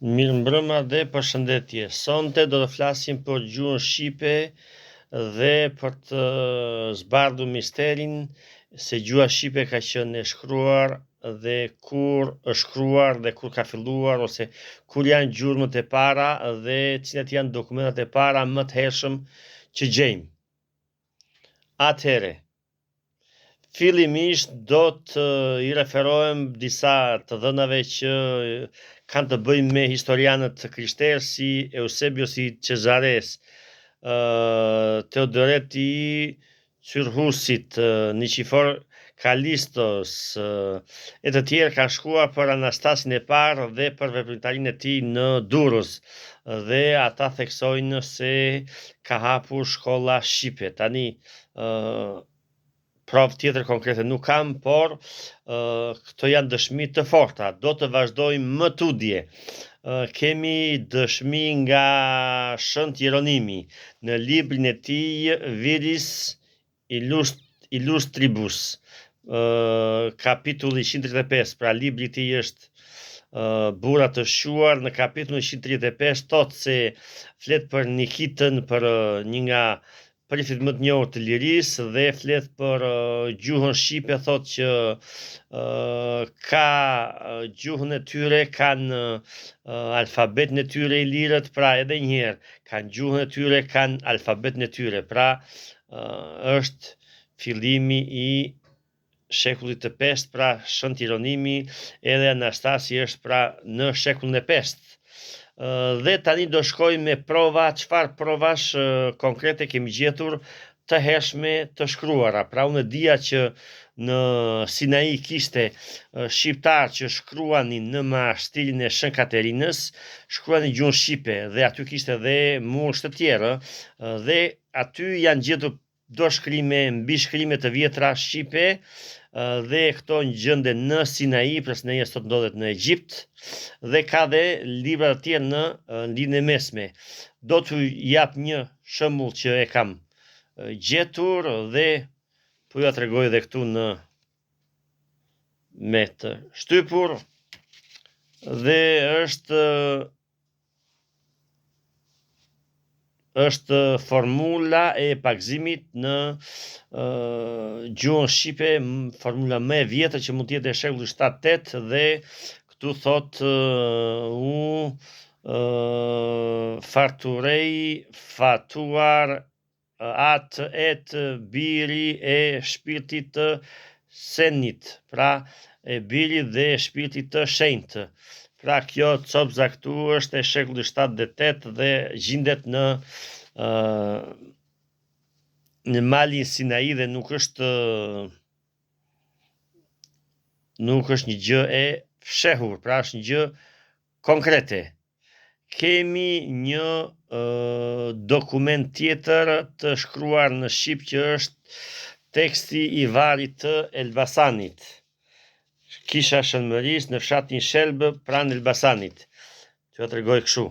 Mirë mbrëma dhe përshëndetje. Sonte do të flasim për gjuhën shqipe dhe për të zbardhur misterin se gjuha shqipe ka qenë e shkruar dhe kur është shkruar dhe kur ka filluar ose kur janë gjurmët e para dhe cilat janë dokumentat e para më të hershëm që gjejmë. Atëhere, fillimisht do të I referohem disa të dhënave që kanë të bëjnë me historianët krishterë si Eusebios I Cezares, Teodoreti I Cyrhusit, Niqifor Kalistos, e të tjerë kanë shkruar për Anastasin e parë dhe për veprimtarinë e tij në Durrës, dhe ata theksojnë se ka hapur shkolla shqipe. Tani provë tjetër konkrete nuk kam, por këto janë dëshmi të forta. Do të vazhdojmë më tutje. Kemi dëshmi nga Shënt Jeronimi në librin e tij Viris Illustribus, kapitulli 135, pra libri I tij është Bura të Shquar. Në kapitullin 135 thotë se flet për Nikitën, për një nga prifit më të njohur të lirisë, dhe flet për gjuhën shqipe, thotë që ka gjuhën e tyre, kanë alfabetin e tyre I lirët, pra edhe një herë, kanë gjuhën e tyre, kanë alfabetin e tyre, pra është fillimi I shekullit të 5, pra Shënt Jeronimi, edhe Anastasi është pra në shekullin e 5. Dhe tani do shkojmë me prova, çfarë provash konkrete kemi gjetur të hershme të shkruara. Pra unë dija që në Sinai kishte shqiptar që shkruanin në stilin e Shën Katerinës, shkruanin gjuhën shqipe, dhe aty kishte edhe mush të tjerë, dhe aty janë gjetur do shkrime, mbi shkrime të vjetra shqipe, dhe këto në gjende në Sinai, pra Sinai sot ndodhet në Egjipt, dhe ka dhe libra të tjerë në Lindjen e Mesme. Do t'ju jap një shembull që e kam gjetur dhe po ja tregoj edhe këtu në me të shtypur, dhe është formula e pagëzimit në gjuhën shqipe, formula më e vjetër që mund të jetë e shekullit 7-8, dhe këtu thotë farturei fatuar atë et biri e shpirtit të senit, pra e biri dhe e shpirtit të shenjtë. Pra kjo copza këtu është e shekullit 7 dhe 8 dhe gjendet në malin Sinai dhe nuk është një gjë e fshehur, pra është një gjë konkrete. Kemi një dokument tjetër të shkruar në shqip që është teksti I varrit të Elbasanit, kisha Shënmërisë në fshatin Shelbë pranë Elbasanit. T'ju tregoj kështu.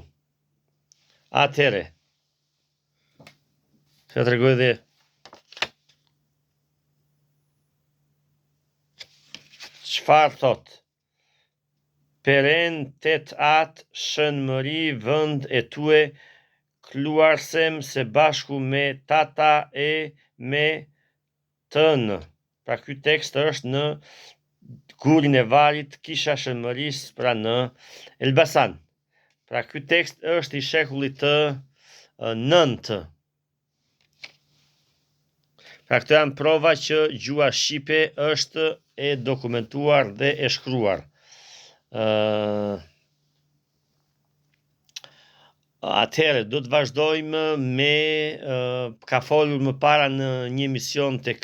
Atëhere, t'ju tregoj dhe çfarë thotë. Peren tet atë Shënmëri vend e tue kluarsem se bashku me tata e me tënë. Pra ky tekst është në gurin e varit, kisha Shënmërisë, pra në Elbasan. Pra ky tekst është I shekullit të 9. Pra këto janë prova që gjuha shqipe është e dokumentuar dhe e shkruar. Atëherë do të vazhdojmë me ka folur më para në një emision tek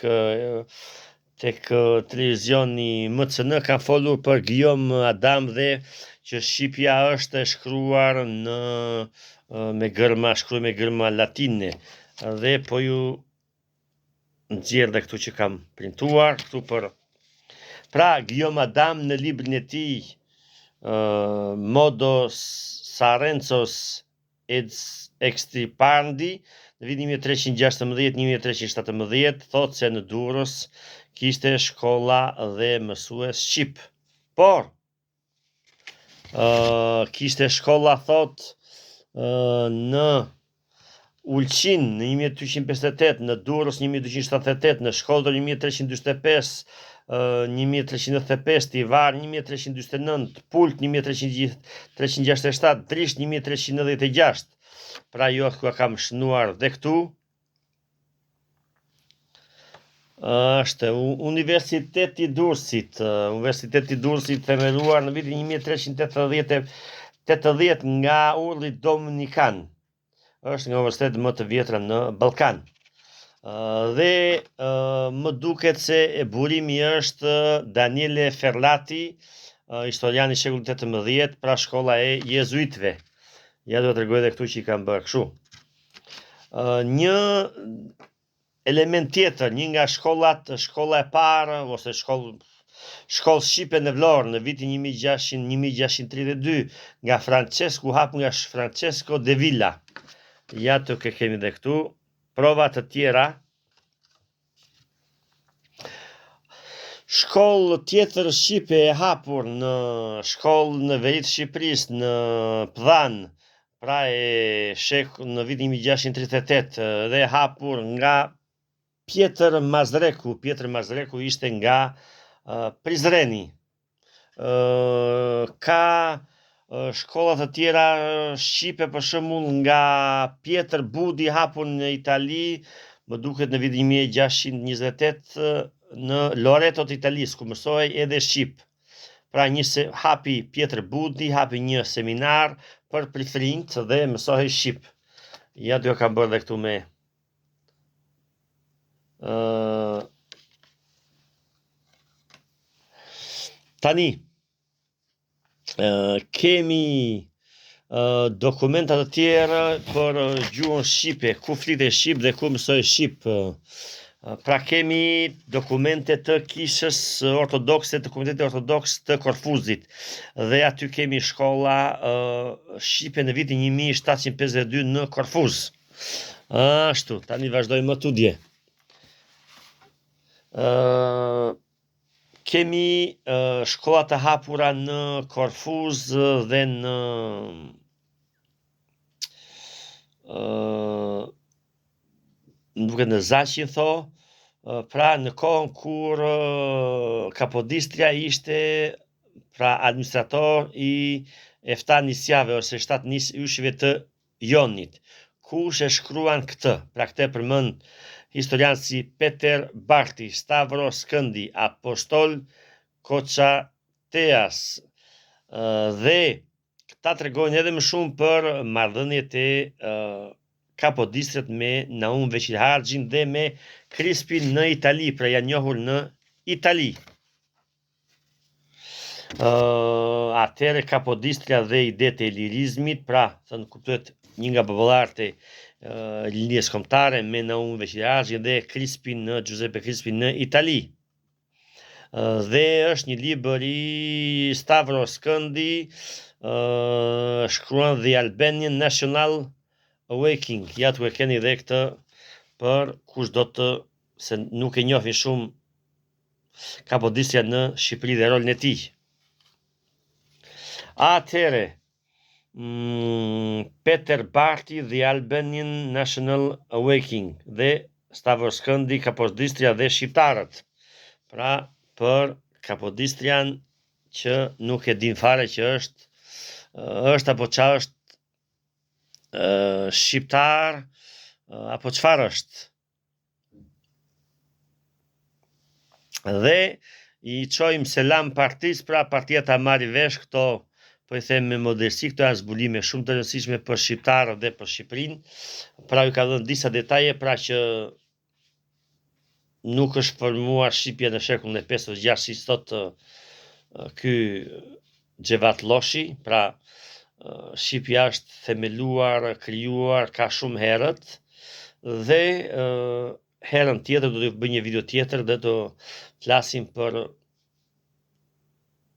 televizioni MCN, ka folur për Guillaume Adam dhe që shqipja është e shkruar me gërma latine, dhe po ju nxjerr dhe këtu që kam printuar këtu për. Pra Guillaume Adam në librin e tij Modo Sarencos Extirpandi në vitin 1316-1317 thotë se në Durrës kishte shkolla dhe mësues shqip. Por kishte shkolla thot në Ulqin në 1858, në Durrës 1278, në Shkodër 1345, 1395, Tivar 1349, Pult 1367, Drish 1396. Pra jo ku kam shënuar dhe këtu është Universiteti i Durrësit, Universiteti i Durrësit themeluar në vitin 1380 nga Urdhri Dominikan. Është nga universitetet më të vjetra në Ballkan. Dhe më duket se e burimi është Daniele Ferlati, historian i shekullit 18, pra shkolla e jezuitëve. Ja do të tregoj edhe këtu që i kam bërë kështu. Një element tjetër, një nga shkolla e parë ose shkollë shqipe në Vlorë në vitin 1632 nga Francesco, hapur nga Francesco de Villa. Ja të kemi dhe këtu prova të tjera. Shkollë tjetër shqipe e hapur në shkollë në veri të Shqipërisë në Pdhan, pra në vitin 1638 dhe e hapur nga Pjetër Mazreku. Pjetër Mazreku ishte nga Prizreni. Ka shkollat të tjera shqipe, për shembull nga Pjetër Budi hapur në Itali, më duket në vitin 1628 në Loreto të Italisë, ku mësohej edhe shqip. Pra hapi Pjetër Budi, hapi një seminar për prifrinjt dhe mësohej shqip. Ja do kam bërë dhe këtu me tani kemi dokumentat të tjera për gjuhën shqipe, ku flitet shqip dhe ku mësoj shqip. Pra kemi dokumente të kishës ortodokse, të Komunitetit Ortodoks të Korfuzit, dhe aty kemi shkolla shqipe në vitin 1752 në Korfuz. Ashtu, tani vazhdojmë më tudje. Kemi shkollat të hapura në Korfuz dhe në Zachin tho, pra në kohën kur Kapodistria ishte pra administrator i efta nisjave ose 7 ushqive të Jonit. Kush e shkruan këtë? Pra këtë përmend historianë si Peter Barti, Stavros Skëndi, Apostol Koçateas, dhe këta tregojnë edhe më shumë për marrëdhëniet e Kapodistrit me Naum Veçilharxhin dhe me Crispin në Itali, pra janë njohur në Itali. Atëre Kapodistria dhe idetë e lirizmit, pra thënë kuptohet një nga popullarët e linjës kombëtare me Naum Veçilharxhin dhe Giuseppe Crispin në Itali. Dhe është një libër i Stavros Skëndi, shkruan The Albanian National Awakening. Ja tu e keni dhe këtë për kush do të, se nuk e njohin shumë Kapodistria në Shqipëri dhe rolin e tij. Atëre Peter Barti, The Albanian National Awakening, dhe Stavros Skëndi, Kapodistria dhe shqiptarët. Pra për Kapodistrian që nuk e din fare që është apo qa është shqiptar apo çfarë është. Dhe i çojmë selam partisë, pra partia ta marrë vesh këto, po i them me modesti, këto janë zbulime shumë të rëndësishme për shqiptarët dhe për Shqipërinë. Pra ju ka dhënë disa detaje, pra që nuk është formuar Shqipja në shekullin e 5-6, si sot ky Xhevat Lloshi, pra Shqipja është themeluar, krijuar ka shumë herët, dhe herën tjetër do të bëj një video tjetër dhe do flasim për,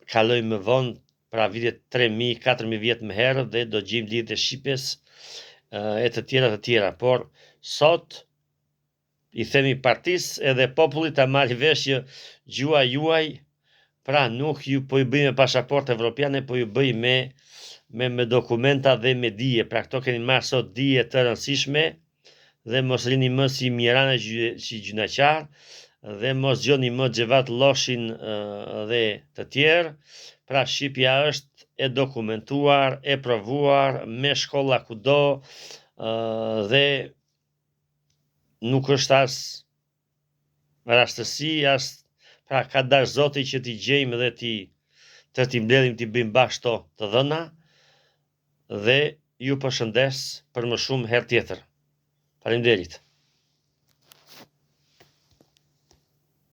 kalojmë më vonë, pra vitet 3000, 4000 vjet më herët, dhe do gjejmë lidhjet e Shqipjes e të tjera, por sot i themi partisë edhe popullit ta marrë vesh që gjua juaj Pra nuk ju po ju bëj me pasaport evropiane, po ju bëj me dokumenta dhe me dije. Pra këto keni marrë sot dije të rëndësishme dhe mos rini më si Mirana si gjynaqar dhe mos gjoni më Xhevat Lloshin dhe të tjerë. Pra shqipja është e dokumentuar, e provuar me shkolla kudo dhe nuk është as rastësi, pra ka dash Zoti që t'i gjejmë dhe t'i mbledhim t'i bëjmë bashkë to të dhëna dhe ju përshëndes për më shumë herë tjetër. Faleminderit.